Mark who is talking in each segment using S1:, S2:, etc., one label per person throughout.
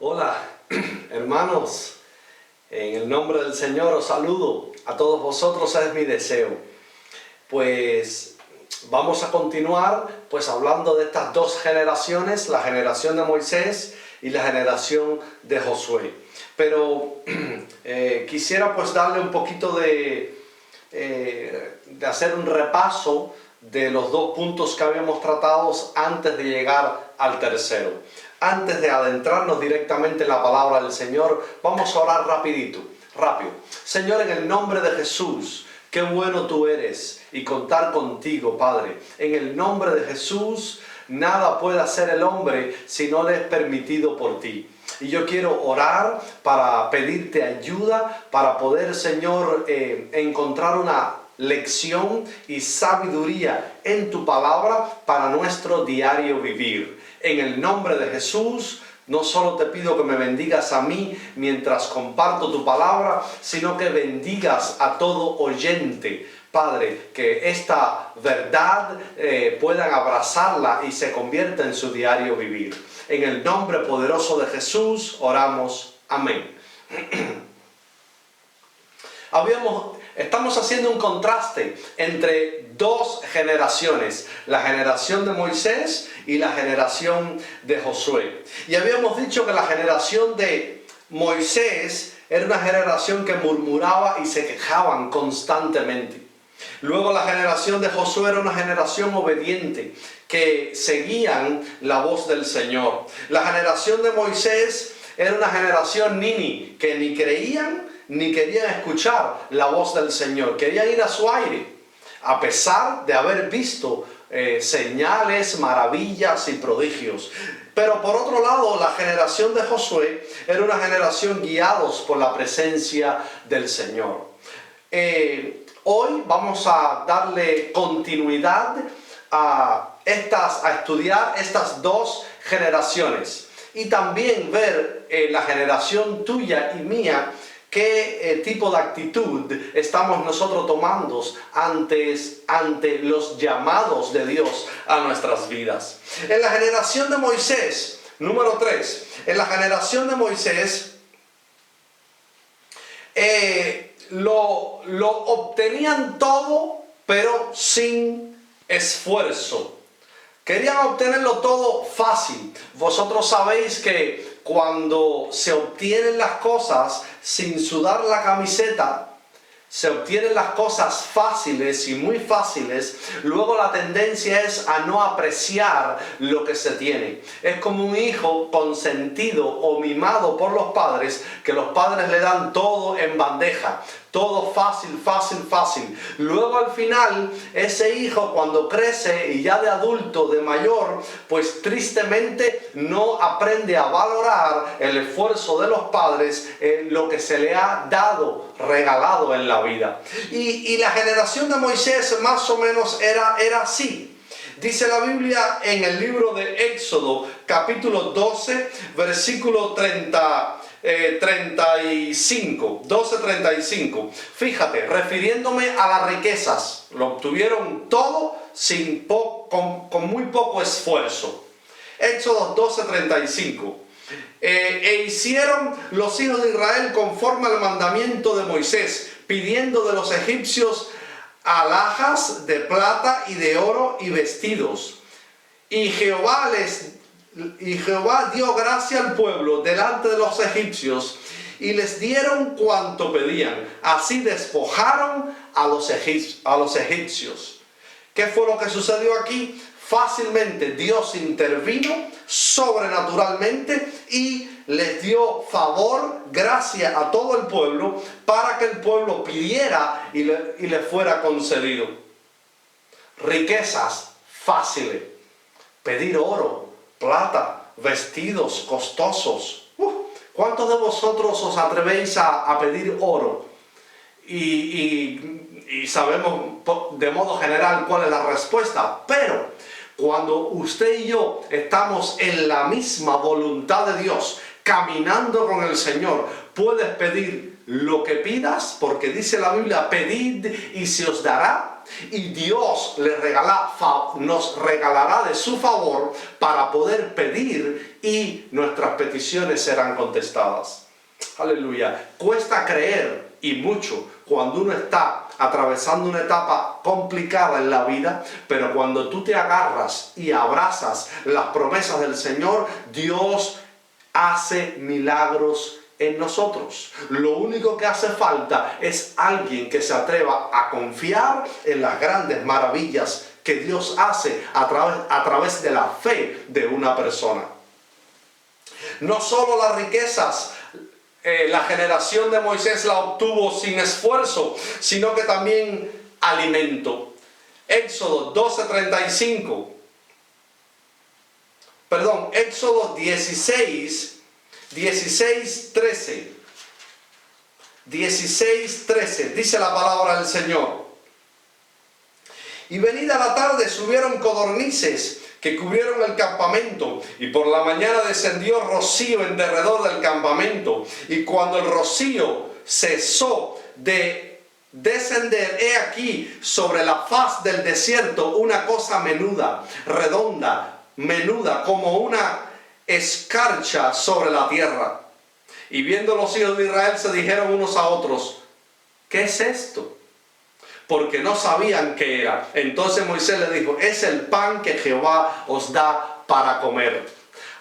S1: Hola, hermanos, en el nombre del Señor os saludo. A todos vosotros es mi deseo. Pues vamos a continuar hablando de estas dos generaciones, la generación de Moisés y la generación de Josué. Pero quisiera darle un poquito de hacer un repaso de los dos puntos que habíamos tratado antes de llegar al tercero. Antes de adentrarnos directamente en la palabra del Señor, vamos a orar rápido. Señor, en el nombre de Jesús, qué bueno tú eres y contar contigo, Padre. En el nombre de Jesús, nada puede hacer el hombre si no le es permitido por ti. Y yo quiero orar para pedirte ayuda, para poder, Señor, encontrar una lección y sabiduría en tu palabra para nuestro diario vivir. En el nombre de Jesús, no solo te pido que me bendigas a mí mientras comparto tu palabra, sino que bendigas a todo oyente. Padre, que esta verdad puedan abrazarla y se convierta en su diario vivir. En el nombre poderoso de Jesús oramos. Amén. Estamos haciendo un contraste entre dos generaciones, la generación de Moisés y la generación de Josué. Y habíamos dicho que la generación de Moisés era una generación que murmuraba y se quejaban constantemente. Luego la generación de Josué era una generación obediente, que seguían la voz del Señor. La generación de Moisés era una generación nini, que ni creían ni querían escuchar la voz del Señor, querían ir a su aire, a pesar de haber visto señales, maravillas y prodigios. Pero por otro lado, la generación de Josué era una generación guiados por la presencia del Señor. Hoy vamos a darle continuidad a estudiar estas dos generaciones y también ver la generación tuya y mía, qué tipo de actitud estamos nosotros tomando ante los llamados de Dios a nuestras vidas. En la generación de Moisés, número 3, en la generación de Moisés, lo obtenían todo, pero sin esfuerzo. Querían obtenerlo todo fácil. Vosotros sabéis que cuando se obtienen las cosas sin sudar la camiseta, se obtienen las cosas fáciles y muy fáciles, luego la tendencia es a no apreciar lo que se tiene. Es como un hijo consentido o mimado por los padres, que los padres le dan todo en bandeja. Todo fácil. Luego al final, ese hijo cuando crece y ya de adulto, de mayor, pues tristemente no aprende a valorar el esfuerzo de los padres, lo que se le ha dado, regalado en la vida. Y la generación de Moisés más o menos era así. Dice la Biblia en el libro de Éxodo, capítulo 12, versículo 12:35. Fíjate, refiriéndome a las riquezas, lo obtuvieron todo con muy poco esfuerzo. Éxodo 12:35. Hicieron los hijos de Israel conforme al mandamiento de Moisés, pidiendo de los egipcios alhajas de plata y de oro y vestidos. Y Jehová dio gracia al pueblo delante de los egipcios y les dieron cuanto pedían. Así despojaron a los egipcios. ¿Qué fue lo que sucedió aquí? Fácilmente Dios intervino sobrenaturalmente y les dio favor, gracia a todo el pueblo, para que el pueblo pidiera y le fuera concedido. Riquezas fáciles. Pedir oro, plata, vestidos costosos. ¿Cuántos de vosotros os atrevéis a pedir oro? Y sabemos de modo general cuál es la respuesta, pero cuando usted y yo estamos en la misma voluntad de Dios, caminando con el Señor, puedes pedir lo que pidas, porque dice la Biblia, pedid y se os dará. y Dios nos regalará de su favor para poder pedir y nuestras peticiones serán contestadas. Aleluya. Cuesta creer y mucho cuando uno está atravesando una etapa complicada en la vida, pero cuando tú te agarras y abrazas las promesas del Señor, Dios hace milagros en nosotros. Lo único que hace falta es alguien que se atreva a confiar en las grandes maravillas que Dios hace a través de la fe de una persona. No solo las riquezas, la generación de Moisés la obtuvo sin esfuerzo, sino que también alimento. Éxodo 12:35. Perdón, Éxodo 16:13. 16:13, dice la palabra del Señor. Y venida la tarde subieron codornices que cubrieron el campamento, y por la mañana descendió rocío en derredor del campamento, y cuando el rocío cesó de descender, he aquí sobre la faz del desierto una cosa menuda, redonda, menuda, como una escarcha sobre la tierra. Y viendo los hijos de Israel se dijeron unos a otros: ¿qué es esto? Porque no sabían qué era. Entonces Moisés le dijo: es el pan que Jehová os da para comer.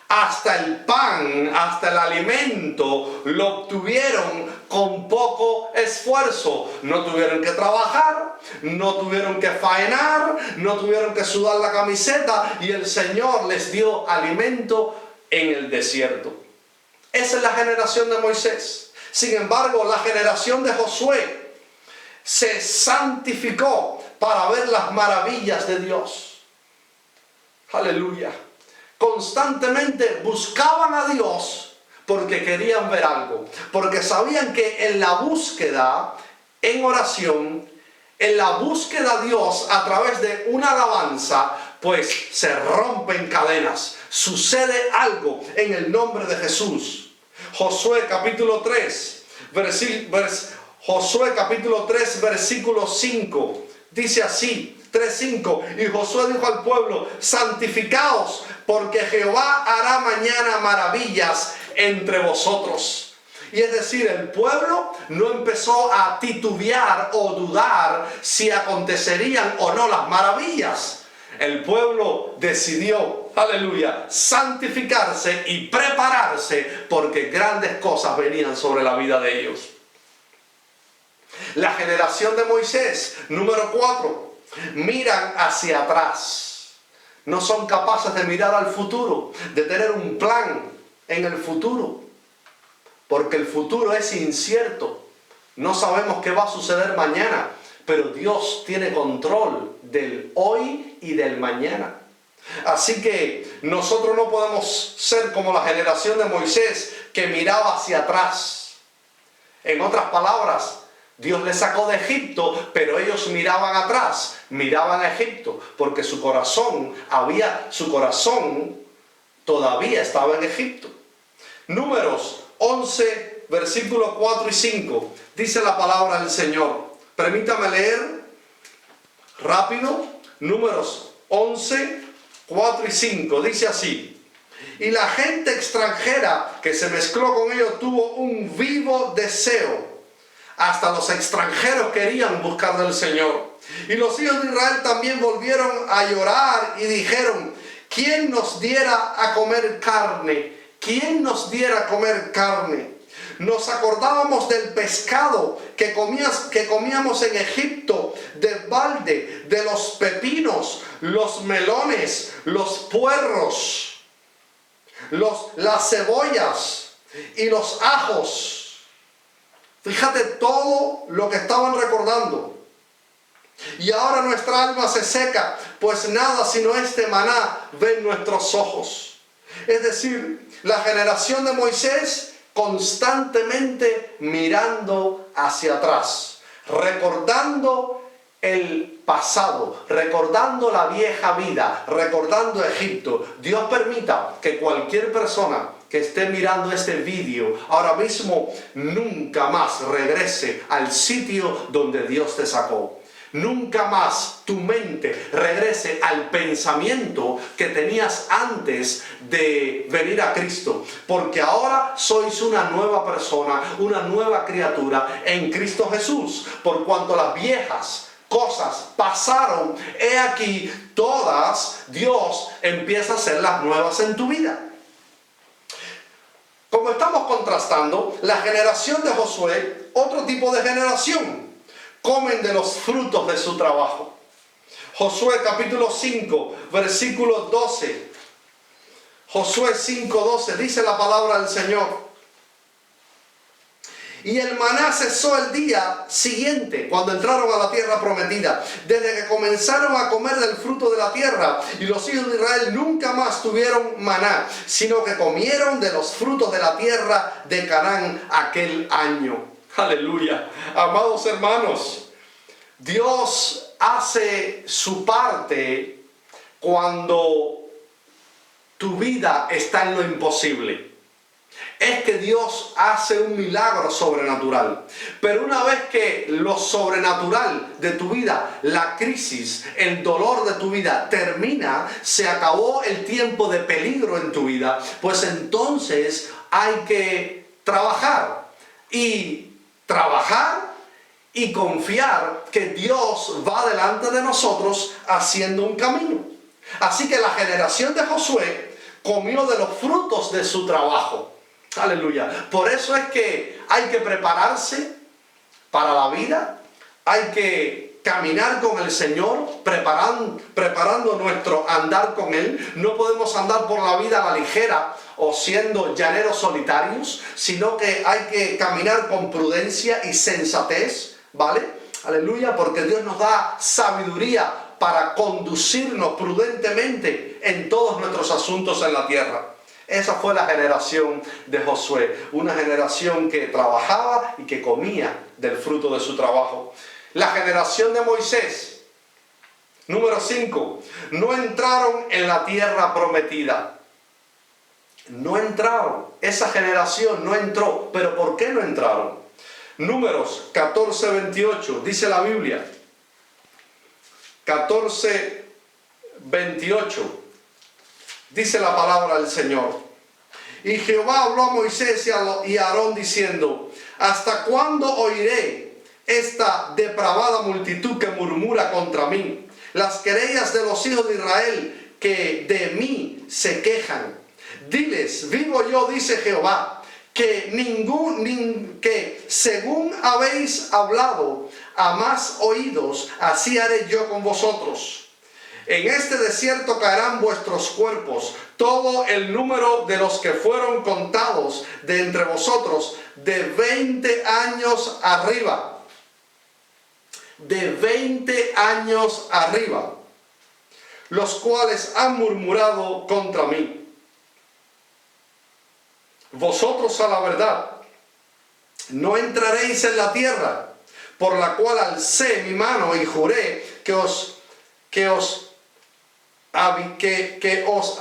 S1: Hasta el pan, hasta el alimento lo obtuvieron con poco esfuerzo. No tuvieron que trabajar, no tuvieron que faenar, no tuvieron que sudar la camiseta, y el Señor les dio alimento en el desierto. Esa es la generación de Moisés. Sin embargo, la generación de Josué se santificó para ver las maravillas de Dios. Aleluya. Constantemente buscaban a Dios porque querían ver algo, porque sabían que en la búsqueda, en oración, en la búsqueda a Dios a través de una alabanza, pues se rompen cadenas, sucede algo en el nombre de Jesús. Josué capítulo 3, Josué capítulo 3, versículo 5, dice así, 3:5, y Josué dijo al pueblo: santificaos, porque Jehová hará mañana maravillas entre vosotros. Y es decir, el pueblo no empezó a titubear o dudar si acontecerían o no las maravillas. El pueblo decidió, aleluya, santificarse y prepararse, porque grandes cosas venían sobre la vida de ellos. La generación de Moisés, número 4, miran hacia atrás. No son capaces de mirar al futuro, de tener un plan en el futuro, porque el futuro es incierto. No sabemos qué va a suceder mañana, pero Dios tiene control del hoy y del mañana. Así que nosotros no podemos ser como la generación de Moisés, que miraba hacia atrás. En otras palabras, Dios les sacó de Egipto, pero ellos miraban atrás, miraban a Egipto, porque su corazón todavía estaba en Egipto. Números 11, versículos 4 y 5, dice la palabra del Señor. Permítame leer rápido. Números 11, 4 y 5, dice así: y la gente extranjera que se mezcló con ellos tuvo un vivo deseo. Hasta los extranjeros querían buscar del Señor. Y los hijos de Israel también volvieron a llorar y dijeron: ¿quién nos diera a comer carne? ¿Quién nos diera a comer carne? Nos acordábamos del pescado que comíamos en Egipto, del balde, de los pepinos, los melones, los puerros, las cebollas y los ajos. Fíjate todo lo que estaban recordando. Y ahora nuestra alma se seca, pues nada sino este maná ven nuestros ojos. Es decir, la generación de Moisés constantemente mirando hacia atrás, recordando el pasado, recordando la vieja vida, recordando Egipto. Dios permita que cualquier persona que esté mirando este vídeo ahora mismo nunca más regrese al sitio donde Dios te sacó. Nunca más tu mente regrese al pensamiento que tenías antes de venir a Cristo. Porque ahora sois una nueva persona, una nueva criatura en Cristo Jesús. Por cuanto las viejas cosas pasaron, he aquí todas, Dios empieza a hacer las nuevas en tu vida. Como estamos contrastando, la generación de Josué, otro tipo de generación, comen de los frutos de su trabajo. Josué capítulo 5, versículo 12. Josué 5:12 dice la palabra del Señor. Y el maná cesó el día siguiente, cuando entraron a la tierra prometida, desde que comenzaron a comer del fruto de la tierra. Y los hijos de Israel nunca más tuvieron maná, sino que comieron de los frutos de la tierra de Canaán aquel año. Aleluya. Amados hermanos, Dios hace su parte cuando tu vida está en lo imposible. Es que Dios hace un milagro sobrenatural. Pero una vez que lo sobrenatural de tu vida, la crisis, el dolor de tu vida termina, se acabó el tiempo de peligro en tu vida, pues entonces hay que trabajar y confiar que Dios va delante de nosotros haciendo un camino. Así que la generación de Josué comió de los frutos de su trabajo. Aleluya. Por eso es que hay que prepararse para la vida, hay que caminar con el Señor, preparando nuestro andar con Él. No podemos andar por la vida a la ligera o siendo llaneros solitarios, sino que hay que caminar con prudencia y sensatez, ¿vale? Aleluya, porque Dios nos da sabiduría para conducirnos prudentemente en todos nuestros asuntos en la tierra. Esa fue la generación de Josué, una generación que trabajaba y que comía del fruto de su trabajo. La generación de Moisés, número 5, no entraron en la tierra prometida. No entraron, esa generación no entró. ¿Pero por qué no entraron? Números 14:28, dice la Biblia. 14:28. Dice la palabra del Señor. Y Jehová habló a Moisés y a Aarón diciendo: ¿hasta cuándo oiré esta depravada multitud que murmura contra mí? Las querellas de los hijos de Israel que de mí se quejan. Diles, vivo yo, dice Jehová, que según habéis hablado a más oídos, así haré yo con vosotros. En este desierto caerán vuestros cuerpos, todo el número de los que fueron contados de entre vosotros, de 20 años arriba. De 20 años arriba, los cuales han murmurado contra mí. Vosotros a la verdad no entraréis en la tierra, por la cual alcé mi mano y juré que os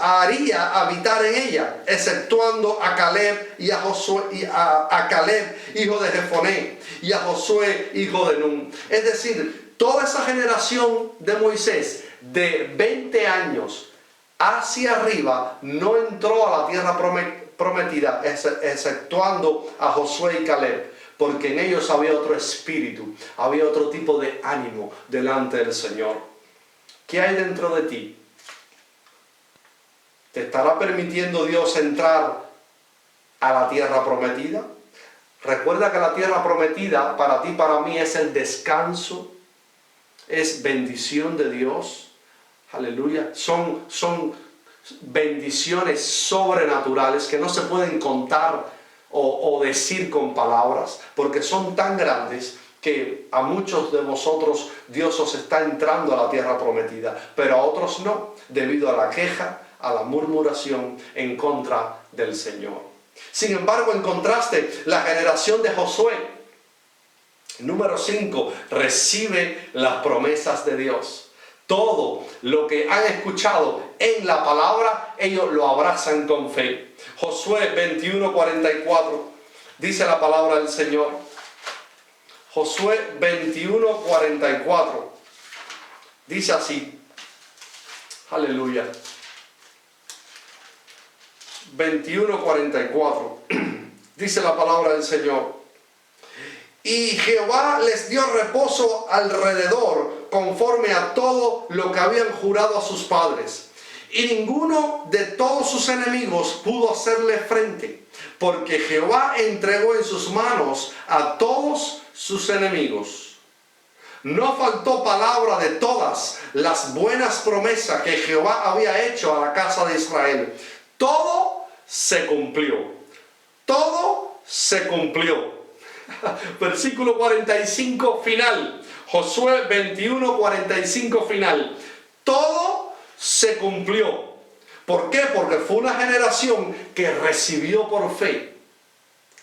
S1: haría habitar en ella, exceptuando a Caleb y a Josué, a Caleb hijo de Jefoné, y a Josué hijo de Nun. Es decir, toda esa generación de Moisés de 20 años hacia arriba no entró a la tierra prometida, exceptuando a Josué y Caleb, porque en ellos había otro espíritu, había otro tipo de ánimo delante del Señor. ¿Qué hay dentro de ti? ¿Te estará permitiendo Dios entrar a la tierra prometida? Recuerda que la tierra prometida para ti y para mí es el descanso, es bendición de Dios. Aleluya. Son bendiciones sobrenaturales que no se pueden contar o decir con palabras, porque son tan grandes que a muchos de vosotros Dios os está entrando a la tierra prometida, pero a otros no, debido a la queja, a la murmuración en contra del Señor. Sin embargo, en contraste, la generación de Josué, número 5, recibe las promesas de Dios. Todo lo que han escuchado en la palabra, ellos lo abrazan con fe. Josué 21:44, dice la palabra del Señor. Josué 21:44. Dice así, aleluya, 21:44, dice la palabra del Señor. Y Jehová les dio reposo alrededor, conforme a todo lo que habían jurado a sus padres. Y ninguno de todos sus enemigos pudo hacerle frente, porque Jehová entregó en sus manos a todos sus enemigos. No faltó palabra de todas las buenas promesas que Jehová había hecho a la casa de Israel. Todo se cumplió. Todo se cumplió. Versículo 45 final. Josué 21:45 final. Todo se cumplió. ¿Por qué? Porque fue una generación que recibió por fe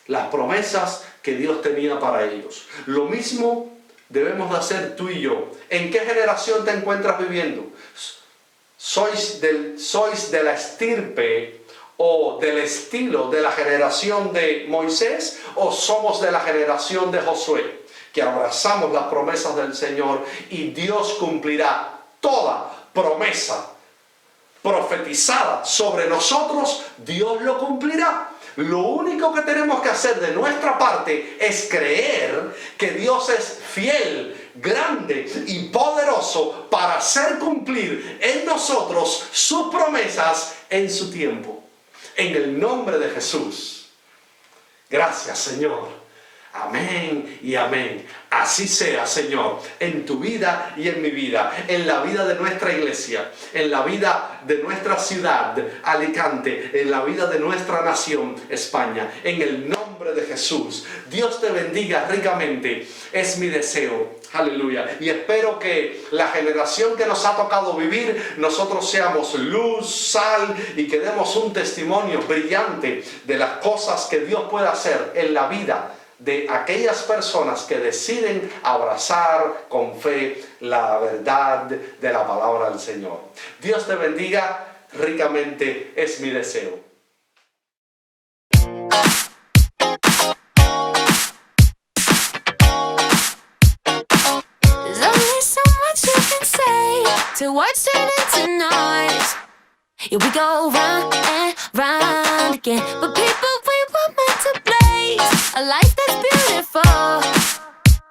S1: las promesas que Dios tenía para ellos. Lo mismo debemos de hacer tú y yo. ¿En qué generación te encuentras viviendo? ¿Sois de la estirpe o del estilo de la generación de Moisés, o somos de la generación de Josué, que abrazamos las promesas del Señor y Dios cumplirá toda promesa profetizada sobre nosotros? Dios lo cumplirá. Lo único que tenemos que hacer de nuestra parte es creer que Dios es fiel, grande y poderoso para hacer cumplir en nosotros sus promesas en su tiempo. En el nombre de Jesús. Gracias, Señor. Amén y amén. Así sea, Señor, en tu vida y en mi vida, en la vida de nuestra iglesia, en la vida de nuestra ciudad, Alicante, en la vida de nuestra nación, España, en el nombre de Jesús. Dios te bendiga ricamente, es mi deseo. Aleluya. Y espero que la generación que nos ha tocado vivir, nosotros seamos luz, sal y que demos un testimonio brillante de las cosas que Dios puede hacer en la vida de aquellas personas que deciden abrazar con fe la verdad de la palabra del Señor. Dios te bendiga ricamente, es mi deseo.
S2: There's only so much you can say to what's turning to noise. Here we go round and round again, but people, we were meant to blaze a life that's beautiful.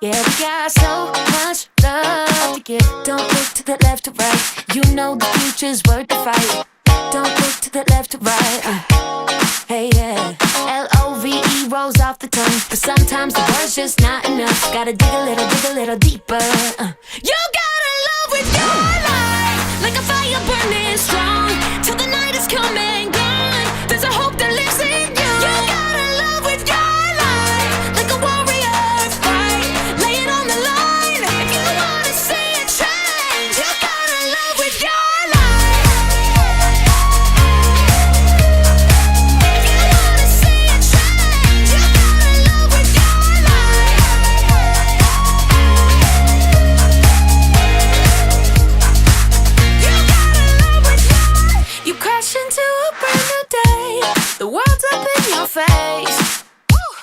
S2: Yeah, we got so much love to give. Don't look to the left or right. You know the future's worth the fight. Don't look to the left or right. Hey, yeah. L-O-V-E rolls off the tongue, but sometimes the word's just not enough. Gotta dig a little deeper. You gotta love with your life, like a fire burning strong, till the night is come and gone. There's a hope that lives in you. You gotta love with your life, like a warrior fight, lay it on the line. If you wanna see a change, you gotta love with your life. If you wanna see a change, you gotta love with your life. You gotta love with your life. You crash into a brand new day. The world's up in your face,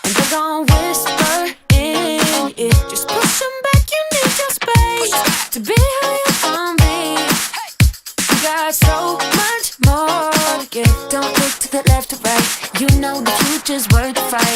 S2: and they're gon' whisper in your ear. Just push them back, you need your space to be who you gon' be. You got so much more to give. Don't look to the left or right. You know the future's worth the fight.